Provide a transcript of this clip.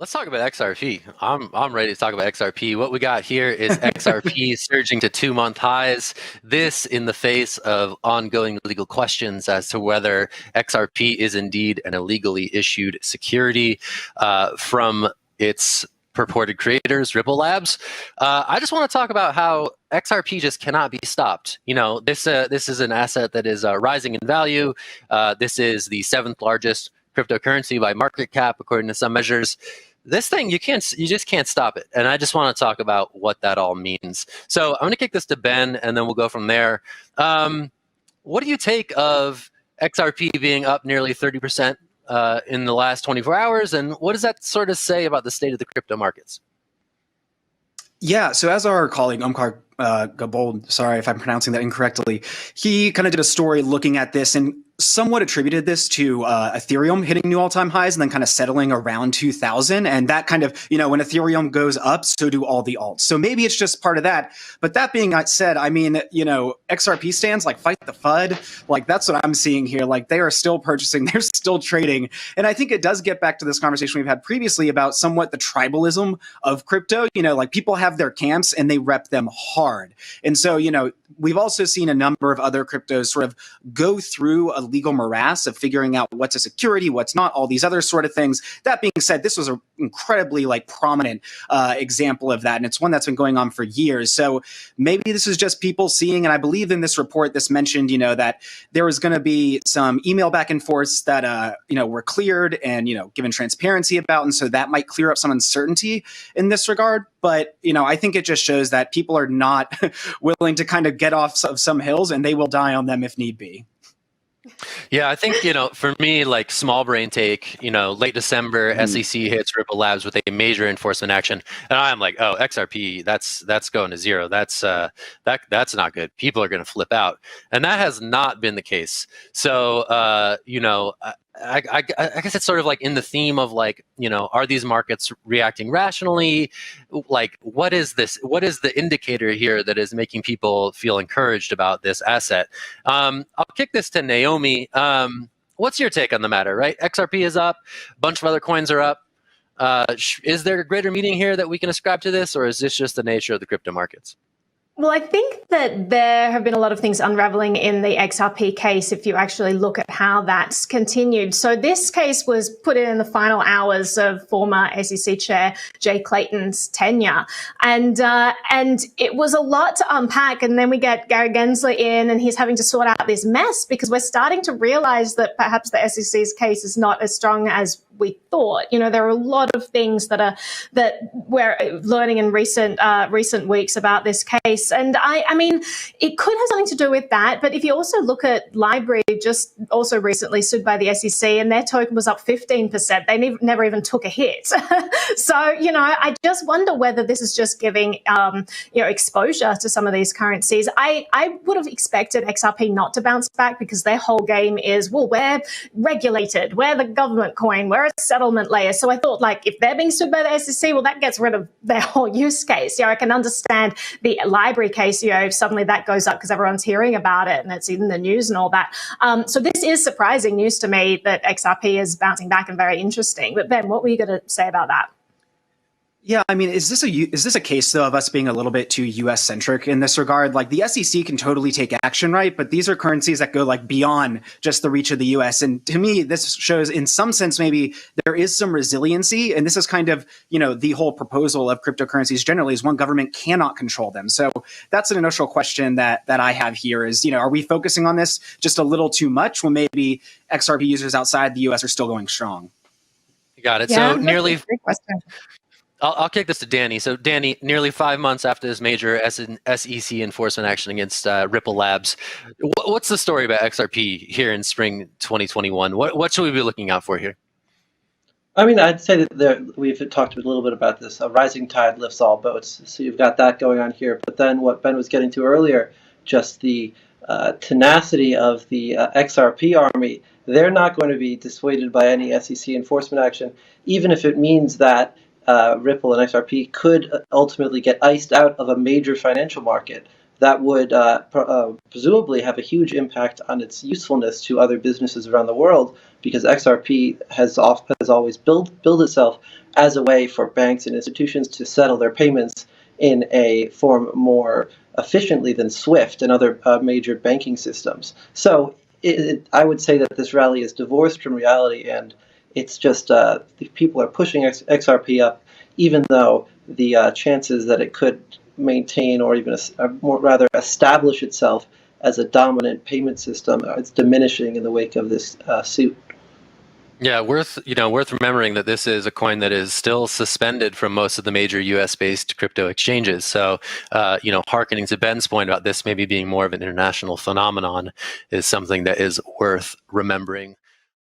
Let's talk about XRP. I'm ready to talk about XRP. What we got here is XRP surging to 2-month highs. This in the face of ongoing legal questions as to whether XRP is indeed an illegally issued security from its purported creators, Ripple Labs. I just want to talk about how XRP just cannot be stopped. You know, this is an asset that is rising in value. This is the 7th largest cryptocurrency by market cap, according to some measures. This thing, you just can't stop it. And I just want to talk about what that all means. So I'm going to kick this to Ben, and then we'll go from there. What do you take of XRP being up nearly 30% in the last 24 hours? And what does that sort of say about the state of the crypto markets? Yeah, so as our colleague Omkar Gabold, sorry if I'm pronouncing that incorrectly, he kind of did a story looking at this and somewhat attributed this to Ethereum hitting new all-time highs and then kind of settling around 2000. And that kind of, you know, when Ethereum goes up, so do all the alts. So maybe it's just part of that. But that being said, I mean, you know, XRP stands like fight the FUD. Like that's what I'm seeing here. Like they are still purchasing, they're still trading. And I think it does get back to this conversation we've had previously about somewhat the tribalism of crypto. You know, like people have their camps and they rep them hard. And so, you know, we've also seen a number of other cryptos sort of go through a legal morass of figuring out what's a security, what's not, all these other sort of things. That being said, this was an incredibly like prominent example of that. And it's one that's been going on for years. So maybe this is just people seeing, and I believe in this report, this mentioned, you know, that there was going to be some email back and forth that, you know, were cleared and, you know, given transparency about. And so that might clear up some uncertainty in this regard. But, you know, I think it just shows that people are not willing to kind of get off of some hills and they will die on them if need be. Yeah, I think, you know, for me, like small brain take, you know, late December, SEC hits Ripple Labs with a major enforcement action. And I'm like, oh, XRP, that's going to zero. That's not good. People are going to flip out. And that has not been the case. So, you know, I guess it's sort of like in the theme of like, you know, are these markets reacting rationally? Like, what is this? What is the indicator here that is making people feel encouraged about this asset? I'll kick this to Naomi. What's your take on the matter, right? XRP is up. A bunch of other coins are up. Is there a greater meaning here that we can ascribe to this, or is this just the nature of the crypto markets? Well, I think that there have been a lot of things unraveling in the XRP case if you actually look at how that's continued. So this case was put in the final hours of former SEC Chair Jay Clayton's tenure. And it was a lot to unpack. And then we get Gary Gensler in and he's having to sort out this mess because we're starting to realize that perhaps the SEC's case is not as strong as we thought. You know, there are a lot of things that we're learning in recent weeks about this case. And I mean, it could have something to do with that. But if you also look at Library, just also recently sued by the SEC, and their token was up 15%. They never even took a hit. So, you know, I just wonder whether this is just giving, you know, exposure to some of these currencies. I would have expected XRP not to bounce back because their whole game is, well, we're regulated. We're the government coin. We're a settlement layer. So I thought, like, if they're being sued by the SEC, well, that gets rid of their whole use case. You know, I can understand the Library case, you know, suddenly that goes up because everyone's hearing about it and it's in the news and all that. So this is surprising news to me that XRP is bouncing back and very interesting. But Ben, what were you going to say about that? Yeah, I mean, is this a case though of us being a little bit too U.S. centric in this regard? Like the SEC can totally take action, right? But these are currencies that go like beyond just the reach of the U.S. And to me, this shows in some sense maybe there is some resiliency, and this is kind of, you know, the whole proposal of cryptocurrencies generally is one government cannot control them. So that's an initial question that I have here is, you know, are we focusing on this just a little too much when maybe XRP users outside the U.S. are still going strong? You got it. Yeah, so nearly. Great question. I'll kick this to Danny. So, Danny, nearly 5 months after this major SEC enforcement action against Ripple Labs, what's the story about XRP here in spring 2021? What should we be looking out for here? I mean, I'd say that we've talked a little bit about this. A rising tide lifts all boats. So you've got that going on here. But then what Ben was getting to earlier, just the tenacity of the XRP army, they're not going to be dissuaded by any SEC enforcement action, even if it means that Ripple and XRP could ultimately get iced out of a major financial market. that would presumably have a huge impact on its usefulness to other businesses around the world, because XRP has always built itself as a way for banks and institutions to settle their payments in a form more efficiently than SWIFT and other major banking systems. So I would say that this rally is divorced from reality, and it's just people are pushing XRP up, even though the chances that it could maintain or even rather establish itself as a dominant payment system, it's diminishing in the wake of this suit. Yeah, worth remembering that this is a coin that is still suspended from most of the major U.S.-based crypto exchanges. So, hearkening to Ben's point about this maybe being more of an international phenomenon is something that is worth remembering.